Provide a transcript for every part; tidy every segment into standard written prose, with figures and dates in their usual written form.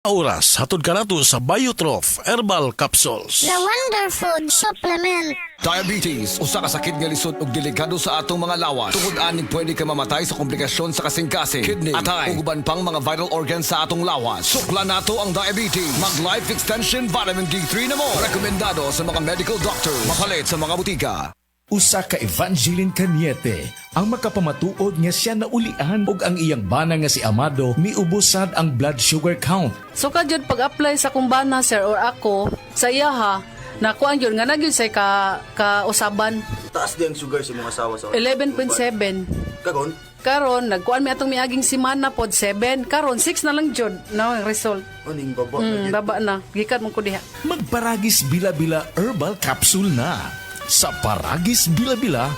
Oras, hatod ka nato sa Biotrof Herbal Capsules. The Wonder Food Supplement. Diabetes, usa ka sakit nga lisod ug delikado sa atong mga lawas. Tungod aning pwede ka mamatay sa komplikasyon sa kasing-kasing, kidney, atay, ug uban pang mga vital organs sa atong lawas. Sukla nato ang diabetes. Mag Life Extension Vitamin D3 na mo. Rekomendado sa mga medical doctor. Mapalit sa mga butika. Usa ka Evangeline Cañete ang makapamatuod nga siya naulian ug ang iyang bana nga si Amado miubusad ang blood sugar count. So kadyod pag-apply sa kumbana sir or ako sa iya ha, nakuan yun nga nagyud say ka-usaban. Taas di ang sugar sa mga asawa sa 11.7. Kagon? Karon nagkuan mi atong miaging semana pod 7. Karon 6 na lang jud na ang result. Aning baba na Baba na. Gikan mo ko diha. Magparagis bila-bila herbal capsule na. Sa Paragis Bila-Bila,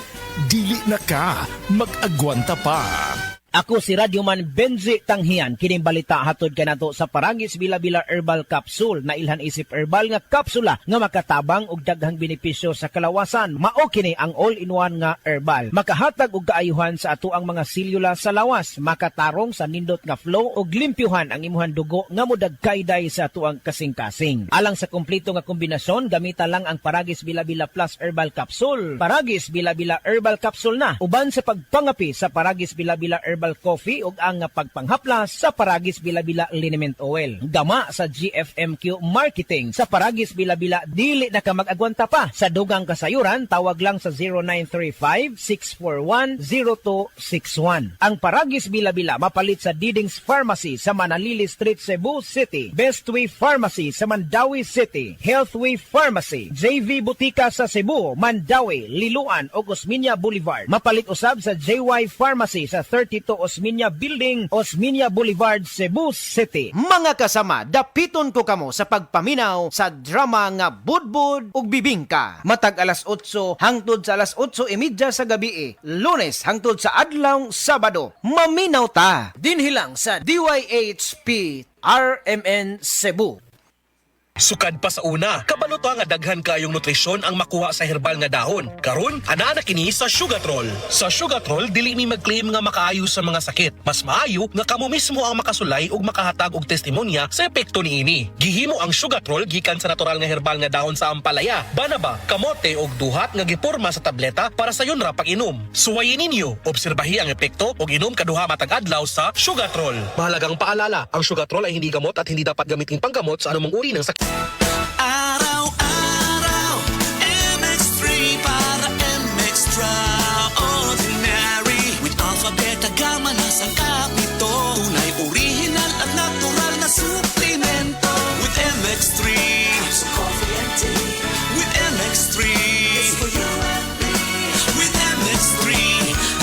dili na ka mag-agwanta pa. Ako si Radyoman Benzi Tanghian, kining balita hatod kanato sa Paragis Bila-Bila Herbal Capsule na ilhan isip herbal nga kapsula nga makatabang og daghang benepisyo sa kalawasan. Mao kini ang all-in-one nga herbal. Makahatag og kaayuhan sa ato ang mga selula sa lawas, makatarong sa nindot nga flow og limpyuhan ang imuhang dugo nga modagkayday sa atuang kasing-kasing. Alang sa kompleto nga kombinasyon, gamita lang ang Paragis Bila-Bila Plus Herbal Capsule. Paragis Bila-Bila Herbal Capsule na uban sa pagpangapi sa Paragis Bila-Bila Herbal Coffee ug ang pagpanghaplas sa Paragis Bila-Bila Liniment Oil. Gama sa GFMQ Marketing. Sa Paragis Bila-Bila dili na ka mag-agwanta pa. Sa dugang kasayuran tawag lang sa 0935-641-0261. Ang Paragis Bila-Bila mapalit sa Diding's Pharmacy sa Manalili Street, Cebu City, Bestway Pharmacy sa Mandawi City, Healthway Pharmacy, JV Butika sa Cebu, Mandawi, Liloan ug Osmeña Boulevard. Mapalit usab sa JY Pharmacy sa 32 Osmeña Building, Osmeña Boulevard, Cebu City. Mga kasama, dapiton ko kamo sa pagpaminaw sa drama nga Budbud ug Bibingka. Matag alas 8 hangtod sa alas 8:30 sa gabi, Lunes hangtod sa adlaw Sabado. Maminaw ta dinhilang sa DYHP RMN Cebu. Sukad pa sa una, kabalo to nga daghan kayong nutrisyon ang makuha sa herbal nga dahon. Karon, ana na kini sa Sugatrol. Sa Sugatrol, dili mi mag-claim nga makaayo sa mga sakit. Mas maayo nga kamo mismo ang makasulay ug makahatag og testimonya sa epekto niini. Gihimo ang Sugatrol gikan sa natural nga herbal nga dahon sa ampalaya, banaba, kamote ug duhat nga giporma sa tableta para sa yon ra pag-inom. Suwayin ninyo, obserbahi ang epekto ug inom kaduha matag adlaw sa Sugatrol. Mahalagang paalala, ang Sugatrol ay hindi gamot at hindi dapat gamitin panggamot sa anumang uri ng sakit. Araw-araw, MX3 para MX-Traordinary. With alphabeta gamma na sa kapito. Tunay, original at natural na suplemento. With MX3, so coffee and tea. With MX3, it's for you and me. With MX3,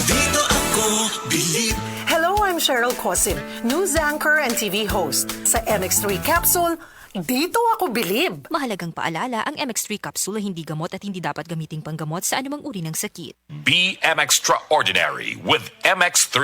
dito ako believe. Hello, I'm Cheryl Cosim, news anchor and TV host. Sa MX3 Capsule, dito ako bilib. Mahalagang paalala, ang MX3 capsule ay hindi gamot at hindi dapat gamiting panggamot sa anumang uri ng sakit. Be MX-Traordinary with MX3.